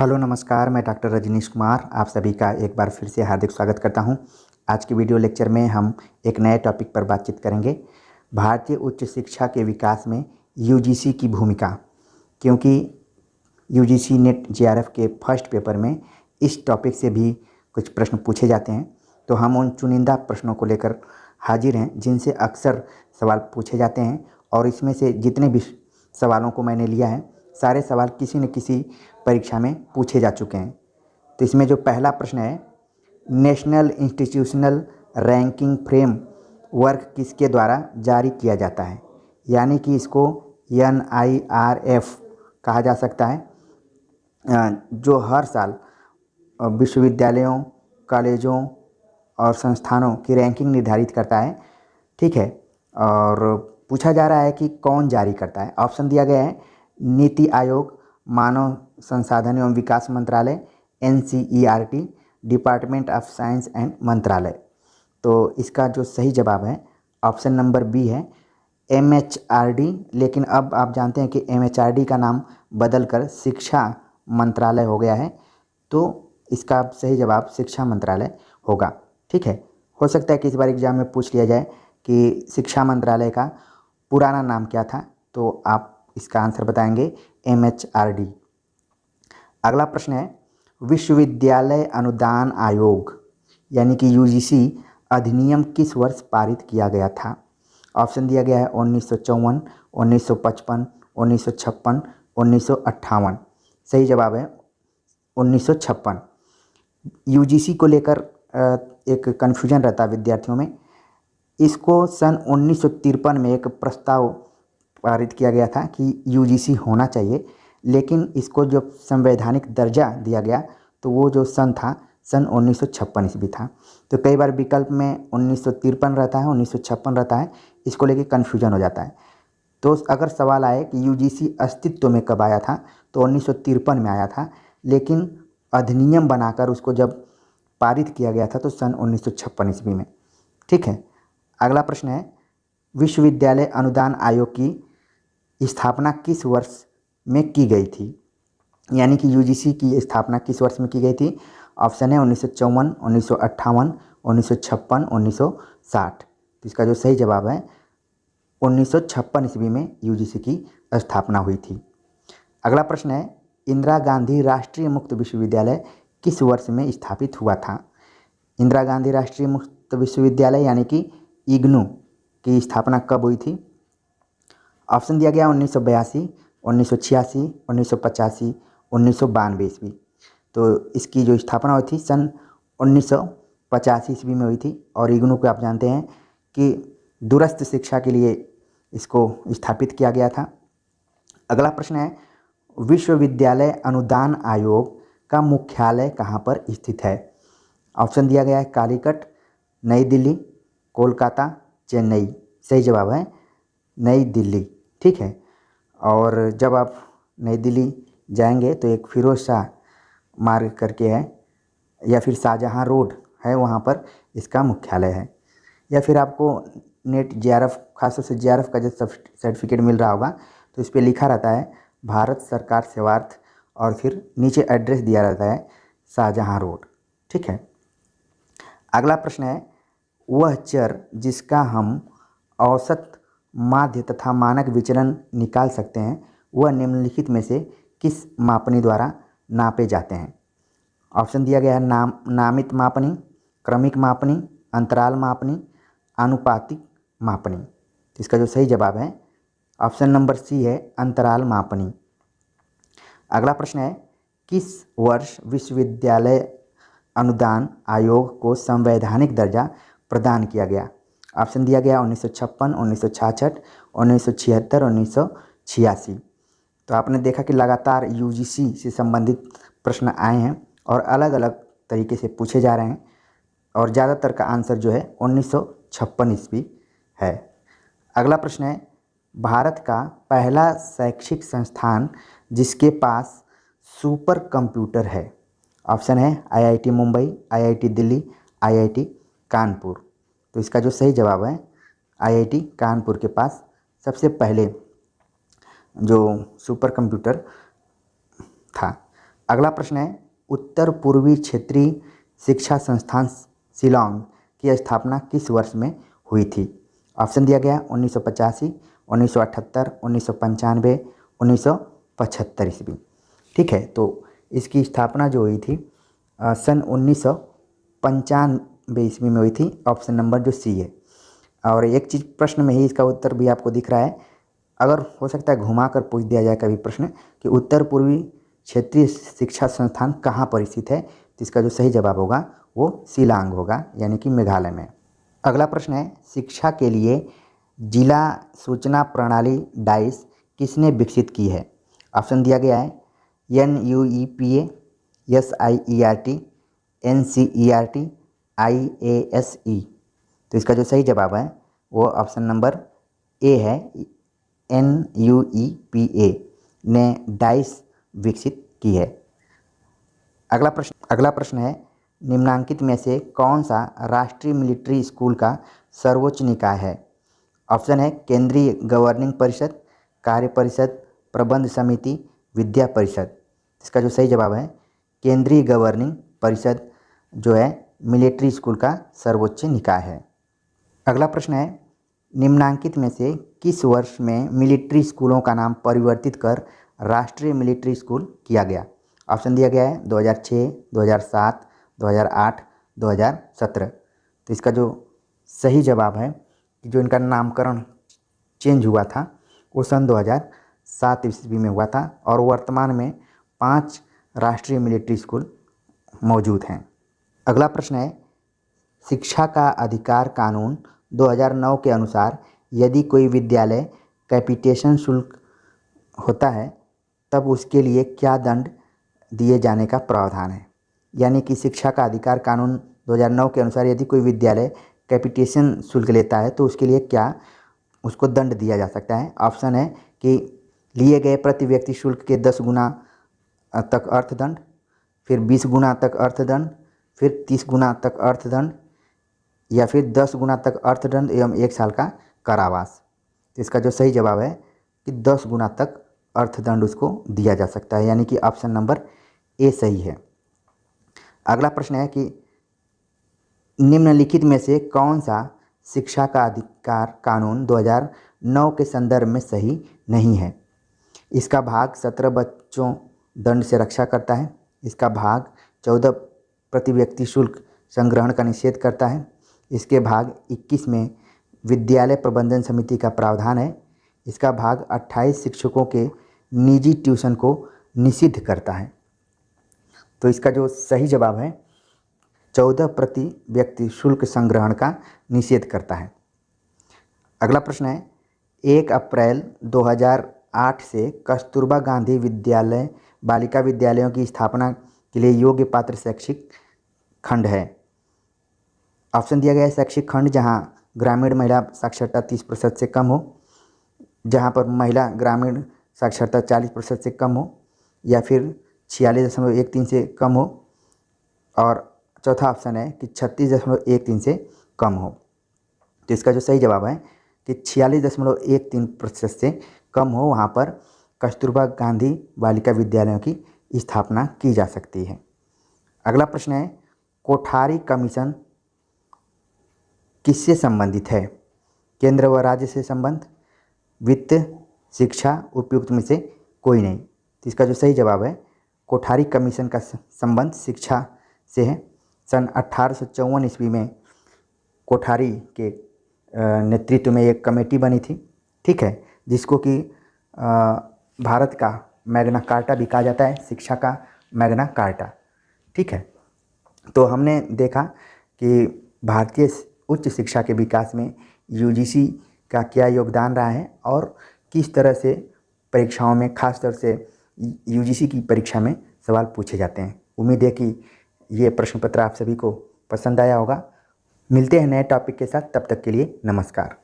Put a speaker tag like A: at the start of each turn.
A: Hello नमस्कार, मैं doctor Rajneesh Kumar आप सभी का एक बार फिर से हार्दिक स्वागत करता हूं। आज की वीडियो लेक्चर में हम एक नए टॉपिक पर बातचीत करेंगे। भारतीय उच्च शिक्षा के विकास में यूजीसी की भूमिका। क्योंकि यूजीसी नेट जेआरएफ के फर्स्ट पेपर में इस टॉपिक से भी कुछ प्रश्न पूछे जाते हैं, तो हम उन चुनिंदा प्रश्नों को लेकर हाजिर हैं जिनसे अक्सर सवाल पूछे जाते हैं। और इसमें से जितने भी सवालों को मैंने लिया है, सारे सवाल किसी न किसी परीक्षा में पूछे जा चुके हैं। तो इसमें जो पहला प्रश्न है, national institutional ranking frame work किसके द्वारा जारी किया जाता है, यानी कि इसको NIRF कहा जा सकता है, जो हर साल विश्वविद्यालयों, कॉलेजों और संस्थानों की रैंकिंग निर्धारित करता है। ठीक है, और पूछा जा रहा है कि कौन जारी करता है। ऑप्शन दिया गया है नीति आयोग, मानव संसाधन एवं विकास मंत्रालय, NCERT, department of science and मंत्रालय। तो इसका जो सही जवाब है ऑप्शन नंबर बी है, MHRD। लेकिन अब आप जानते हैं कि MHRD का नाम बदलकर शिक्षा मंत्रालय हो गया है, तो इसका सही जवाब शिक्षा मंत्रालय होगा। ठीक है, हो सकता है कि इस बार एग्जाम में पूछ लिया जाए कि शिक्षा मंत्रालय का पुराना नाम क्या था, तो आप इसका आंसर बताएंगे MHRD। अगला प्रश्न है, विश्वविद्यालय अनुदान आयोग यानी कि यूजीसी अधिनियम किस वर्ष पारित किया गया था। ऑप्शन दिया गया है 1954, 1955, 1956, 1958। सही जवाब है 1956। यूजीसी को लेकर एक कन्फ्यूजन रहता है विद्यार्थियों में। इसको सन 1953 में एक प्रस्ताव पारित किया गया था कि यूजीसी होना चाहिए, लेकिन इसको जब संवैधानिक दर्जा दिया गया तो वो जो सन था सन 1956 ईस्वी था। तो कई बार विकल्प में 1953 रहता है, 1956 रहता है, इसको लेके कन्फ्यूजन हो जाता है। तो अगर सवाल आए कि यूजीसी अस्तित्व में कब आया था, तो 1953 में आया था, लेकिन अधिनियम बनाकर उसको जब पारित किया गया था तो सन 1956 ईस्वी में। ठीक है, अगला प्रश्न है, विश्वविद्यालय अनुदान आयोग की स्थापना किस वर्ष में की गई थी, यानी कि यूजीसी की स्थापना किस वर्ष में की गई थी। ऑप्शन है 1954, 1958, 1956, 1960। तो इसका जो सही जवाब है 1956 ईस्वी में यूजीसी की स्थापना हुई थी। अगला प्रश्न है, इंदिरा गांधी राष्ट्रीय मुक्त विश्वविद्यालय किस वर्ष में स्थापित हुआ था। इंदिरा गांधी राष्ट्रीय मुक्त विश्वविद्यालय यानी कि इग्नू की स्थापना कब हुई थी। ऑप्शन दिया गया 1982, 1986, 1985, 1992 ईस्वी। तो इसकी जो स्थापना हुई थी सन 1985 ईस्वी में हुई थी। और इग्नू को आप जानते हैं कि दूरस्थ शिक्षा के लिए इसको स्थापित किया गया था। अगला प्रश्न है, विश्वविद्यालय अनुदान आयोग का मुख्यालय कहाँ पर स्थित है। ऑप्शन दिया गया है कालीकट, नई दिल्ली, कोलकाता, चेन्नई। सही जवाब है नई दिल्ली। ठीक है, और जब आप नई दिल्ली जाएंगे तो एक फिरोज शाह मार्ग करके है, या फिर शाहजहाँ रोड है, वहाँ पर इसका मुख्यालय है। या फिर आपको नेट जेआरएफ, खासतौर से जेआरएफ का जब सर्टिफिकेट मिल रहा होगा तो इस पर लिखा रहता है भारत सरकार सेवार्थ, और फिर नीचे एड्रेस दिया रहता है शाहजहाँ रोड। ठीक है, अगला प्रश्न है, वह चर जिसका हम औसत, माध्य तथा मानक विचलन निकाल सकते हैं वह निम्नलिखित में से किस मापनी द्वारा नापे जाते हैं। ऑप्शन दिया गया है नामित मापनी, क्रमिक मापनी, अंतराल मापनी, आनुपातिक मापनी। तो इसका जो सही जवाब है ऑप्शन नंबर सी है अंतराल मापनी। अगला प्रश्न है, किस वर्ष विश्वविद्यालय अनुदान आयोग को संवैधानिक दर्जा प्रदान किया गया। ऑप्शन दिया गया 1956, 1966, 1976, 1986। तो आपने देखा कि लगातार यूजीसी से संबंधित प्रश्न आए हैं और अलग अलग तरीके से पूछे जा रहे हैं, और ज़्यादातर का आंसर जो है 1956 ईस्वी है। अगला प्रश्न है, भारत का पहला शैक्षिक संस्थान जिसके पास सुपर कंप्यूटर है। ऑप्शन है IIT Mumbai, IIT Delhi, IIT Kanpur. तो इसका जो सही जवाब है IIT कानपुर के पास सबसे पहले जो सुपर कंप्यूटर था। अगला प्रश्न है, उत्तर पूर्वी क्षेत्रीय शिक्षा संस्थान शिलांग की स्थापना किस वर्ष में हुई थी? ऑप्शन दिया गया 1985, 1978, 1995, 1975 ईस्वी। ठीक है, तो इसकी स्थापना जो हुई थी सन 1995 ईस्वी में हुई थी। ऑप्शन नंबर जो सी है। और एक चीज़ प्रश्न में ही इसका उत्तर भी आपको दिख रहा है, अगर हो सकता है घुमा कर पूछ दिया जाए कभी प्रश्न कि उत्तर पूर्वी क्षेत्रीय शिक्षा संस्थान कहाँ पर स्थित है, तो इसका जो सही जवाब होगा वो शिलांग होगा, यानी कि मेघालय में। अगला प्रश्न है, शिक्षा के लिए जिला सूचना प्रणाली डाइस किसने विकसित की है? ऑप्शन दिया गया है NUEPA, SIERT, NCERT, IASE। तो इसका जो सही जवाब है वो ऑप्शन नंबर ए है, NUEPA ने डाइस विकसित की है। अगला प्रश्न है, निम्नांकित में से कौन सा राष्ट्रीय मिलिट्री स्कूल का सर्वोच्च निकाय है? ऑप्शन है केंद्रीय गवर्निंग परिषद, कार्य परिषद, प्रबंध समिति, विद्या परिषद। इसका जो सही जवाब है केंद्रीय गवर्निंग परिषद जो है मिलिट्री स्कूल का सर्वोच्च निकाय है। अगला प्रश्न है, निम्नांकित में से किस वर्ष में मिलिट्री स्कूलों का नाम परिवर्तित कर राष्ट्रीय मिलिट्री स्कूल किया गया? ऑप्शन दिया गया है 2006, 2007, 2008, 2017। तो इसका जो सही जवाब है कि जो इनका नामकरण चेंज हुआ था वो सन 2007 ईस्वी में हुआ था और वर्तमान में 5 राष्ट्रीय मिलिट्री स्कूल मौजूद हैं। अगला प्रश्न है, शिक्षा का अधिकार कानून 2009 के अनुसार यदि कोई विद्यालय कैपिटेशन शुल्क होता है तब उसके लिए क्या दंड दिए जाने का प्रावधान है? यानी कि शिक्षा का अधिकार कानून 2009 के अनुसार यदि कोई विद्यालय कैपिटेशन शुल्क लेता है तो उसके लिए क्या उसको दंड दिया जा सकता है? ऑप्शन है कि लिए गए प्रति व्यक्ति शुल्क के 10 गुना तक अर्थदंड, फिर 20 गुना तक अर्थदंड, फिर 30 गुना तक अर्थदंड, या फिर 10 गुना तक अर्थदंड एवं 1 साल का कारावास। तो इसका जो सही जवाब है कि 10 गुना तक अर्थदंड उसको दिया जा सकता है, यानी कि ऑप्शन नंबर ए सही है। अगला प्रश्न है कि निम्नलिखित में से कौन सा शिक्षा का अधिकार कानून 2009 के संदर्भ में सही नहीं है? इसका भाग 17 बच्चों दंड से रक्षा करता है, इसका भाग 14 प्रति व्यक्ति शुल्क संग्रहण का निषेध करता है, इसके भाग 21 में विद्यालय प्रबंधन समिति का प्रावधान है, इसका भाग 28 शिक्षकों के निजी ट्यूशन को निषिद्ध करता है। तो इसका जो सही जवाब है 14 प्रति व्यक्ति शुल्क संग्रहण का निषेध करता है। अगला प्रश्न है, 1 अप्रैल 2008 से कस्तूरबा गांधी विद्यालय बालिका विद्यालयों की स्थापना के लिए योग्य पात्र शैक्षिक खंड है। ऑप्शन दिया गया है शैक्षिक खंड जहां ग्रामीण महिला साक्षरता 30% से कम हो, जहां पर महिला ग्रामीण साक्षरता 40% से कम हो, या फिर 46.13 से कम हो, और चौथा ऑप्शन है कि 36.13 से कम हो। तो इसका जो सही जवाब है कि 46.13% से कम हो, वहाँ पर कस्तूरबा गांधी बालिका विद्यालयों की स्थापना की जा सकती है। अगला प्रश्न है, कोठारी कमीशन किससे संबंधित है? केंद्र व राज्य से संबंध, वित्त, शिक्षा, उपयुक्त में से कोई नहीं। तो इसका जो सही जवाब है कोठारी कमीशन का संबंध शिक्षा से है। सन 1854 ईस्वी में कोठारी के नेतृत्व में एक कमेटी बनी थी, ठीक है, जिसको कि भारत का मैग्ना कार्टा भी कहा जाता है, शिक्षा का मैग्ना कार्टा, ठीक है। तो हमने देखा कि भारतीय उच्च शिक्षा के विकास में यूजीसी का क्या योगदान रहा है और किस तरह से परीक्षाओं में, खास तौर से यूजीसी की परीक्षा में सवाल पूछे जाते हैं। उम्मीद है कि ये प्रश्न पत्र आप सभी को पसंद आया होगा। मिलते हैं नए टॉपिक के साथ, तब तक के लिए नमस्कार।